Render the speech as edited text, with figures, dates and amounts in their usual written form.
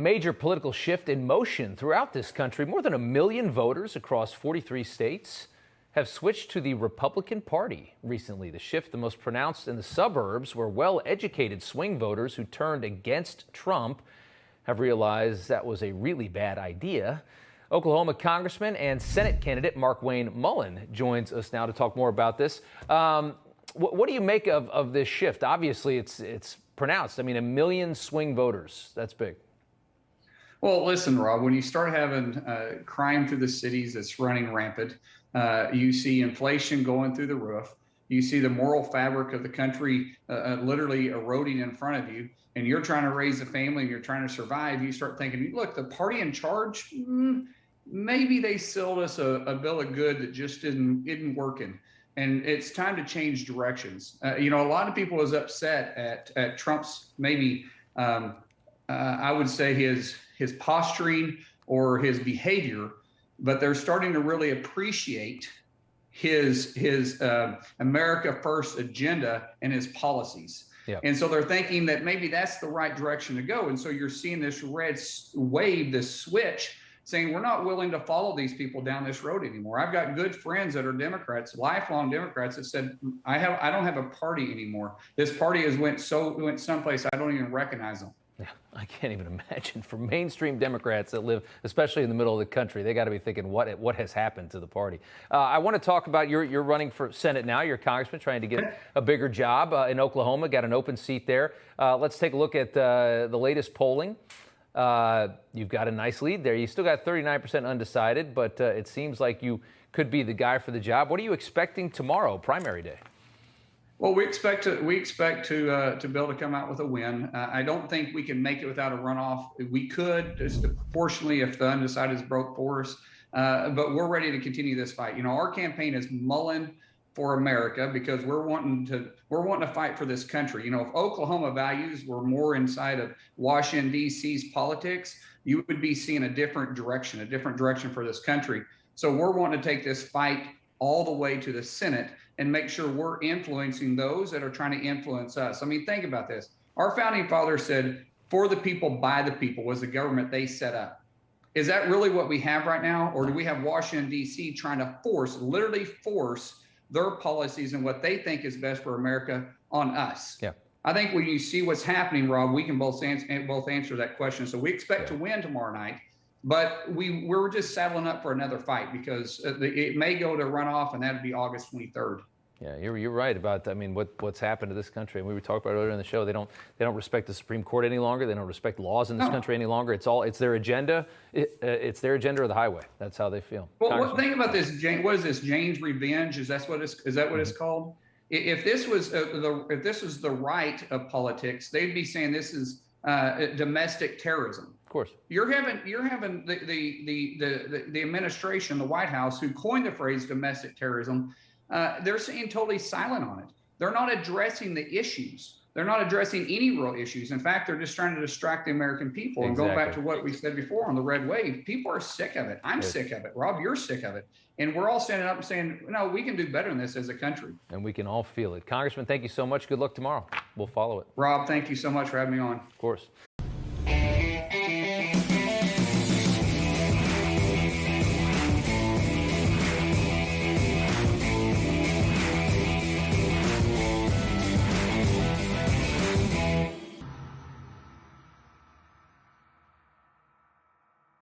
Major political shift in motion throughout this country. More than 1 million voters across 43 states have switched to the Republican Party recently. The shift the most pronounced in the suburbs, where well-educated swing voters who turned against Trump have realized that was a really bad idea. Oklahoma Congressman and Senate candidate Markwayne Mullin joins us now to talk more about this. What do you make of this shift? Obviously, it's pronounced. I mean, 1 million swing voters. That's big. Well, listen, Rob, when you start having crime through the cities that's running rampant, you see inflation going through the roof, you see the moral fabric of the country literally eroding in front of you, and you're trying to raise a family and you're trying to survive, you start thinking, look, the party in charge, maybe they sold us a bill of good that just isn't working. And it's time to change directions. A lot of people was upset at Trump's maybe, I would say his posturing or his behavior, but they're starting to really appreciate his America First agenda and his policies. Yep. And so they're thinking that maybe that's the right direction to go. And so you're seeing this red wave, this switch, saying we're not willing to follow these people down this road anymore. I've got good friends that are Democrats, lifelong Democrats, that said, I don't have a party anymore. This party went someplace I don't even recognize them. Yeah, I can't even imagine. For mainstream Democrats that live, especially in the middle of the country, they got to be thinking, what has happened to the party? I want to talk about you're running for Senate now. You're a congressman trying to get a bigger job in Oklahoma. Got an open seat there. Let's take a look at the latest polling. You've got a nice lead there. You still got 39% undecided, but it seems like you could be the guy for the job. What are you expecting tomorrow, primary day? Well, we expect to be able to come out with a win. I don't think we can make it without a runoff. We could, just proportionally, if the undecideds broke for us. But we're ready to continue this fight. Our campaign is Mullin for America because we're wanting to fight for this country. If Oklahoma values were more inside of Washington D.C.'s politics, you would be seeing a different direction for this country. So we're wanting to take this fight all the way to the Senate and make sure we're influencing those that are trying to influence us. I mean, think about this. Our founding fathers said, for the people, by the people was the government they set up. Is that really what we have right now? Or do we have Washington, D.C. trying to literally force their policies and what they think is best for America on us? Yeah. I think when you see what's happening, Rob, we can both answer that question. So we expect to win tomorrow night. But we're just saddling up for another fight because it may go to runoff, and that'd be August 23rd. Yeah, you're right about, I mean, what's happened to this country. And we were talking about earlier in the show. They don't respect the Supreme Court any longer. They don't respect laws in this country any longer. It's their agenda. It's their agenda or the highway. That's how they feel. Well, think about this. What is this? Jane's Revenge? Is that what it's called? If this was the right of politics, they'd be saying this is domestic terrorism. Of course. You're having the administration, the White House, who coined the phrase domestic terrorism. They're staying totally silent on it. They're not addressing the issues. They're not addressing any real issues. In fact, they're just trying to distract the American people. And going back to what we said before on the red wave, people are sick of it. I'm sick of it. Rob, you're sick of it. And we're all standing up and saying, no, we can do better than this as a country. And we can all feel it. Congressman, thank you so much. Good luck tomorrow. We'll follow it. Rob, thank you so much for having me on. Of course.